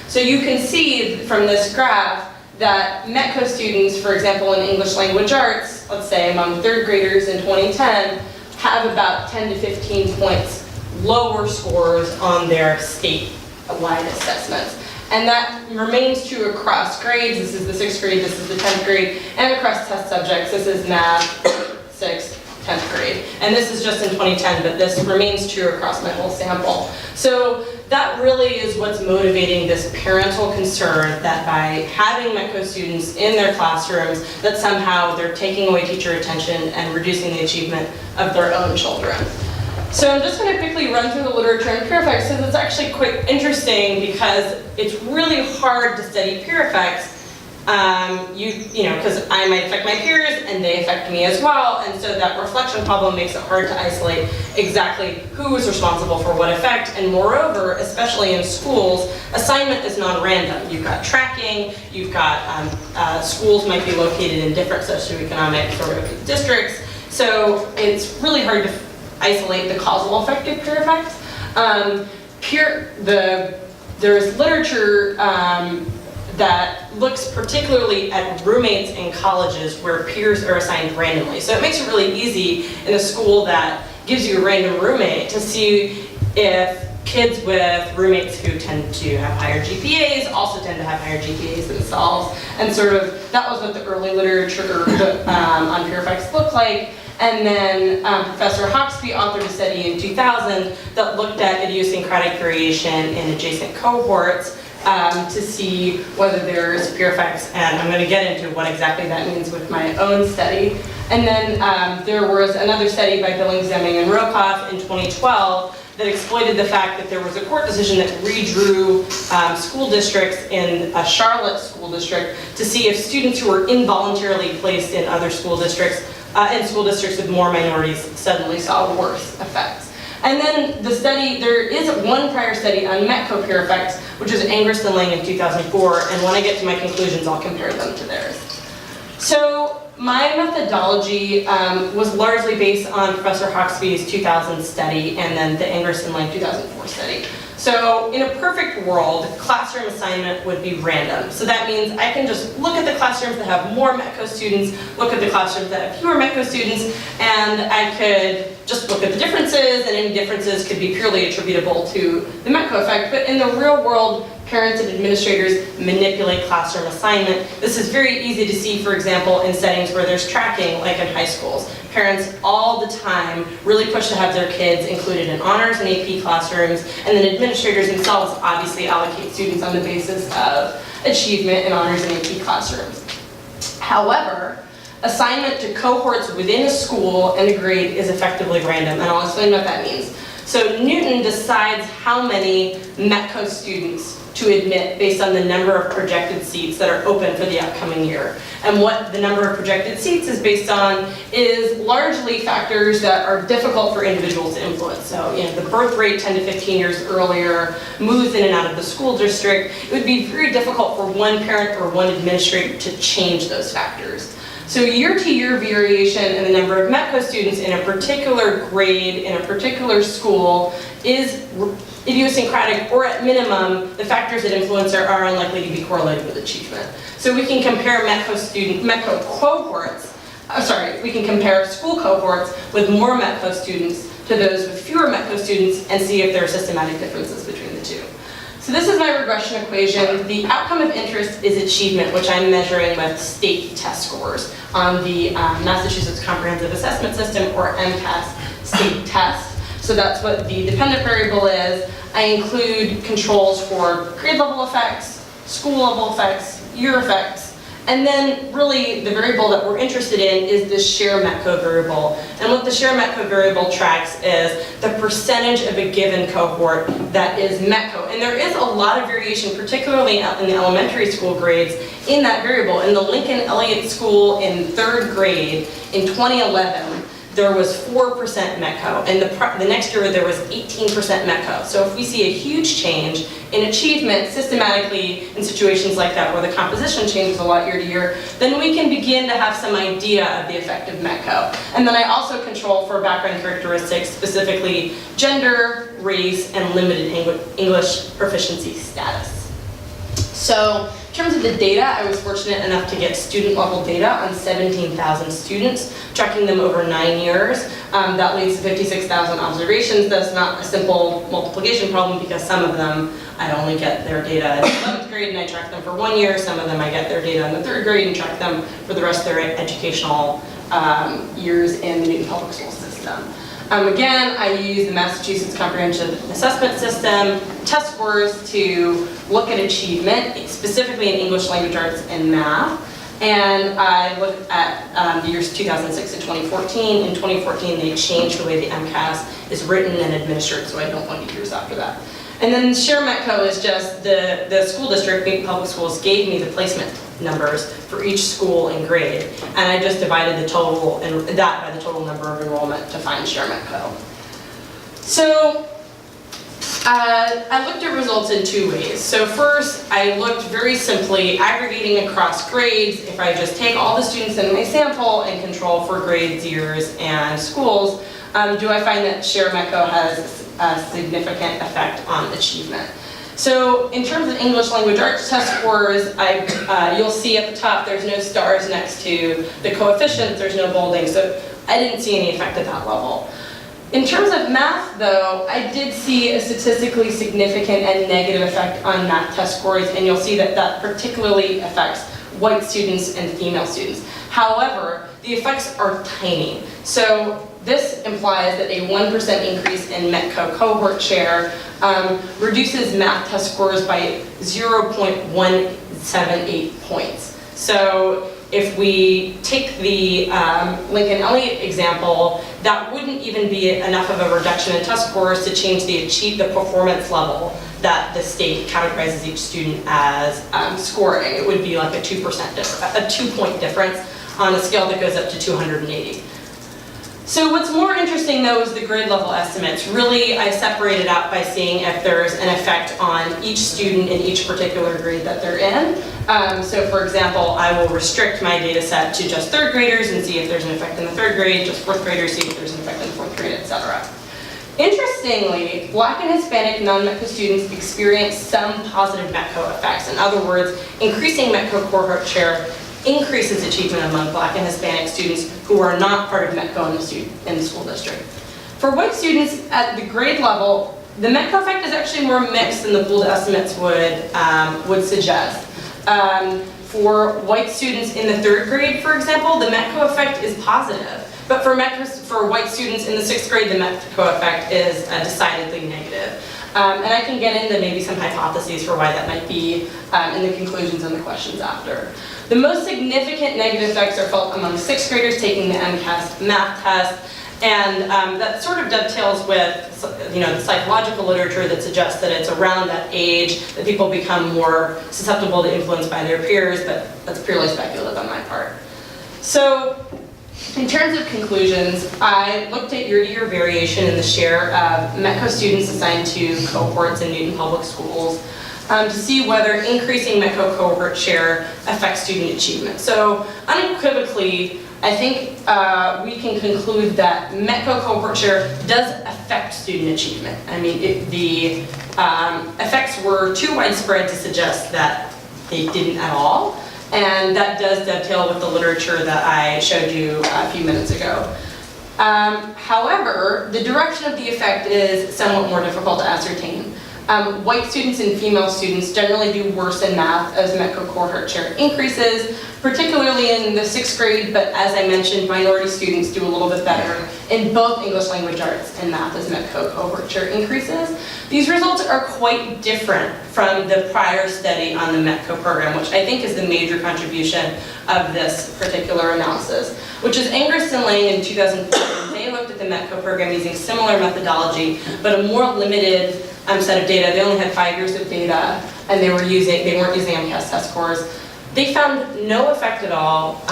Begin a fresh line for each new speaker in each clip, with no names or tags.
So you can see from this graph that METCO students, for example, in English language arts, let's say among third graders in 2010, have about 10 to 15 points lower scores on their statewide assessments. And that remains true across grades. This is the 6th grade, this is the 10th grade, and across test subjects. This is math, 6th, 10th grade. And this is just in 2010, but this remains true across my whole sample. So that really is what's motivating this parental concern that by having METCO students in their classrooms, that somehow they're taking away teacher attention and reducing the achievement of their own children. So I'm just going to quickly run through the literature on peer effects, because it's actually quite interesting because it's really hard to study peer effects. Because I might affect my peers and they affect me as well, and so that reflection problem makes it hard to isolate exactly who is responsible for what effect. And moreover, especially in schools, assignment is non-random. You've got tracking, you've got schools might be located in different socioeconomic sort of districts, so it's really hard to isolate the causal effect of peer effects. There's literature that looks particularly at roommates in colleges where peers are assigned randomly. So it makes it really easy in a school that gives you a random roommate to see if kids with roommates who tend to have higher GPAs also tend to have higher GPAs themselves. And sort of, that was what the early literature on peer effects looked like. And then Professor Hoxby authored a study in 2000 that looked at idiosyncratic variation in adjacent cohorts to see whether there's peer effects, and I'm going to get into what exactly that means with my own study. And then there was another study by Billings, Deming, and Rokoff in 2012 that exploited the fact that there was a court decision that redrew school districts in a Charlotte school district to see if students who were involuntarily placed in other school districts, in school districts with more minorities, suddenly saw worse effects. And then the study, there is one prior study on METCO peer effects, which is Angrist and Lang in 2004, and when I get to my conclusions, I'll compare them to theirs. So my methodology was largely based on Professor Hoxby's 2000 study and then the Angrist and Lang 2004 study. So in a perfect world, classroom assignment would be random. So that means I can just look at the classrooms that have more METCO students, look at the classrooms that have fewer METCO students, and I could just look at the differences, and any differences could be purely attributable to the METCO effect. But in the real world, parents and administrators manipulate classroom assignment. This is very easy to see, for example, in settings where there's tracking, like in high schools. Parents all the time really push to have their kids included in honors and AP classrooms, and then administrators themselves obviously allocate students on the basis of achievement in honors and AP classrooms. However, assignment to cohorts within a school and a grade is effectively random, and I'll explain what that means. So Newton decides how many METCO students to admit based on the number of projected seats that are open for the upcoming year. And what the number of projected seats is based on is largely factors that are difficult for individuals to influence. So, the birth rate 10 to 15 years earlier, moves in and out of the school district. It would be very difficult for one parent or one administrator to change those factors. So year-to-year variation in the number of METCO students in a particular grade, in a particular school, is idiosyncratic, or at minimum, the factors that influence are unlikely to be correlated with achievement. So we can compare METCO cohorts, we can compare school cohorts with more METCO students to those with fewer METCO students and see if there are systematic differences between the two. So this is my regression equation. The outcome of interest is achievement, which I'm measuring with state test scores on the Massachusetts Comprehensive Assessment System, or MCAS state test. So that's what the dependent variable is. I include controls for grade level effects, school level effects, year effects, and then really the variable that we're interested in is the share METCO variable. And what the share METCO variable tracks is the percentage of a given cohort that is METCO. And there is a lot of variation, particularly in the elementary school grades, in that variable. In the Lincoln Elliott School in 3rd grade in 2011, there was 4% METCO, and the next year there was 18% METCO. So if we see a huge change in achievement systematically in situations like that where the composition changes a lot year to year, then we can begin to have some idea of the effect of METCO. And then I also control for background characteristics, specifically gender, race, and limited English proficiency status. So in terms of the data, I was fortunate enough to get student level data on 17,000 students, tracking them over 9 years. That leads to 56,000 observations. That's not a simple multiplication problem because some of them I only get their data in 11th grade and I track them for 1 year. Some of them I get their data in the 3rd grade and track them for the rest of their educational years in the Newton Public School system. Again, I use the Massachusetts Comprehensive Assessment System test scores to look at achievement, specifically in English language arts and math. And I looked at the years 2006 to 2014. In 2014, they changed the way the MCAS is written and administered, so I don't look at years after that. And then share METCO is just the school district, Newton Public Schools, gave me the placement numbers for each school and grade, and I just divided the total and that by the total number of enrollment to find share METCO. So I looked at results in 2 ways. So first, I looked very simply aggregating across grades. If I just take all the students in my sample and control for grades, years, and schools, do I find that share METCO has a significant effect on achievement? So in terms of English language arts test scores, you'll see at the top there's no stars next to the coefficients, there's no bolding, so I didn't see any effect at that level. In terms of math though, I did see a statistically significant and negative effect on math test scores, and you'll see that that particularly affects white students and female students. However, the effects are tiny. So this implies that a 1% increase in METCO cohort share reduces math test scores by 0.178 points. So if we take the Lincoln Elliott example, that wouldn't even be enough of a reduction in test scores to change the performance level that the state categorizes each student as scoring. It would be like a 2-point difference on a scale that goes up to 280. So what's more interesting though is the grade level estimates. Really, I separate it out by seeing if there's an effect on each student in each particular grade that they're in. So for example, I will restrict my data set to just 3rd graders and see if there's an effect in the 3rd grade, just 4th graders, see if there's an effect in the 4th grade, etc. Interestingly, Black and Hispanic non-METCO students experience some positive METCO effects. In other words, increasing METCO cohort share increases achievement among Black and Hispanic students who are not part of METCO in the school district. For white students at the grade level, the METCO effect is actually more mixed than the pooled estimates would suggest. For white students in the 3rd grade, for example, the METCO effect is positive. But for white students in the 6th grade, the METCO effect is decidedly negative. And I can get into maybe some hypotheses for why that might be in the conclusions and the questions after. The most significant negative effects are felt among 6th graders taking the MCAS math test, and that sort of dovetails with the psychological literature that suggests that it's around that age that people become more susceptible to influence by their peers, but that's purely speculative on my part. So in terms of conclusions, I looked at year-to-year variation in the share of METCO students assigned to cohorts in Newton Public Schools to see whether increasing METCO cohort share affects student achievement. So unequivocally, I think we can conclude that METCO cohort share does affect student achievement. I mean, the effects were too widespread to suggest that they didn't at all. And that does dovetail with the literature that I showed you a few minutes ago. However, the direction of the effect is somewhat more difficult to ascertain. White students and female students generally do worse in math as METCO cohort share increases, particularly in the 6th grade, but as I mentioned, minority students do a little bit better in both English language arts and math as METCO cohort share increases. These results are quite different from the prior study on the METCO program, which I think is the major contribution of this particular analysis, which is Angrist and Lang in 2004. They looked at the METCO program using similar methodology, but a more limited set of data. They only had 5 years of data, and they weren't using MCAS test scores. They found no effect at all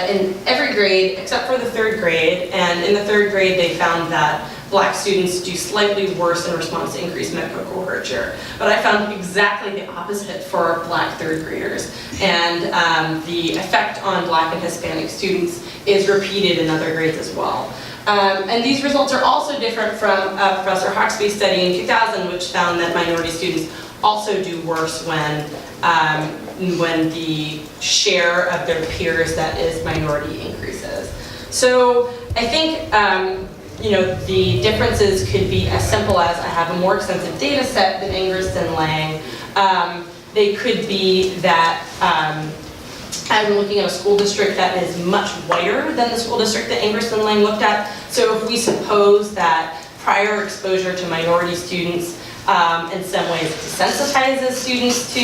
in every grade except for the 3rd grade, and in the 3rd grade they found that Black students do slightly worse in response to increased METCO cohort share. But I found exactly the opposite for Black 3rd graders, and the effect on Black and Hispanic students is repeated in other grades as well. And these results are also different from Professor Hoxby's study in 2000, which found that minority students also do worse when the share of their peers that is minority increases. So I think the differences could be as simple as I have a more extensive data set than Angrist and Lang. They could be that I'm looking at a school district that is much whiter than the school district that Angrist and Lang looked at. So if we suppose that prior exposure to minority students in some ways desensitizes students to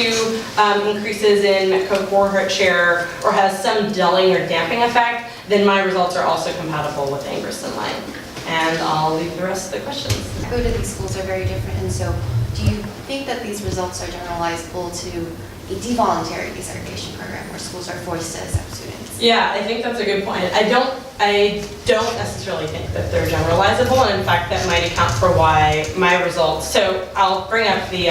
increases in METCO cohort share or has some dulling or damping effect, then my results are also compatible with Angrist and Lang. And I'll leave the rest of the questions.
Go to these schools are very different, and so do you think that these results are generalizable to a devoluntary desegregation program where schools are forced to accept students?
Yeah, I think that's a good point. I don't necessarily think that they're generalizable, and in fact that might account for why my results. So I'll bring up the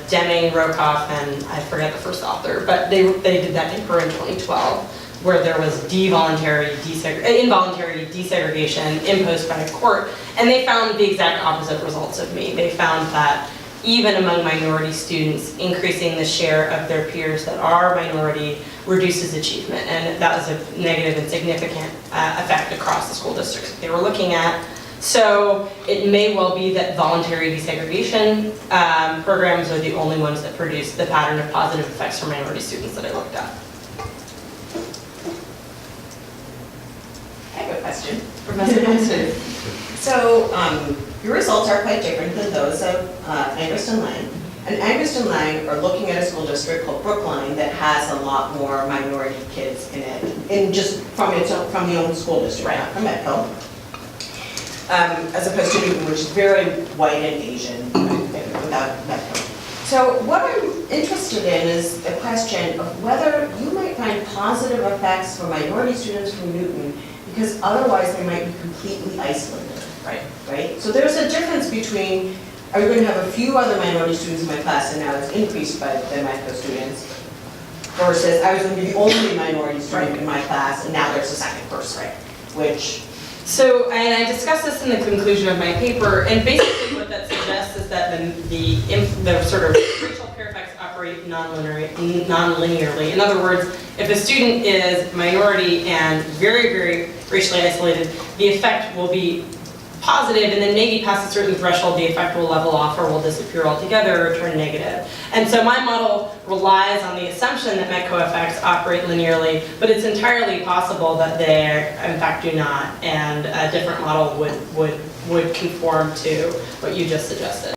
Deming, Rokoff, and I forget the first author, but they did that paper in 2012 where there was involuntary desegregation imposed by a court, and they found the exact opposite results of me. They found that even among minority students, increasing the share of their peers that are minority reduces achievement, and that was a negative and significant effect across the school districts that they were looking at. So it may well be that voluntary desegregation programs are the only ones that produce the pattern of positive effects for minority students that I looked at.
I have a question. Professor Johnson. So your results are quite different than those of Angrist and Lang. And Angrist and Lang are looking at a school district called Brookline that has a lot more minority kids in it, and just from the own school district, not from METCO. As opposed to Newton, which is very white and Asian without METCO. So what I'm interested in is the question of whether you might find positive effects for minority students from Newton, because otherwise they might be completely isolated. Right? So there's a difference between, are you going to have a few other minority students in my class and now it's increased by the METCO students, versus I was going to be the only minority student in my class and now there's a second person, which...
So, and I discussed this in the conclusion of my paper, and basically what that suggests is that the sort of racial pair effects operate non-linearly. In other words, if a student is minority and very, very racially isolated, the effect will be positive, and then maybe past a certain threshold, the effect will level off or will disappear altogether or turn negative. And so my model relies on the assumption that METCO effects operate linearly, but it's entirely possible that they, in fact, do not, and a different model would conform to what you just suggested.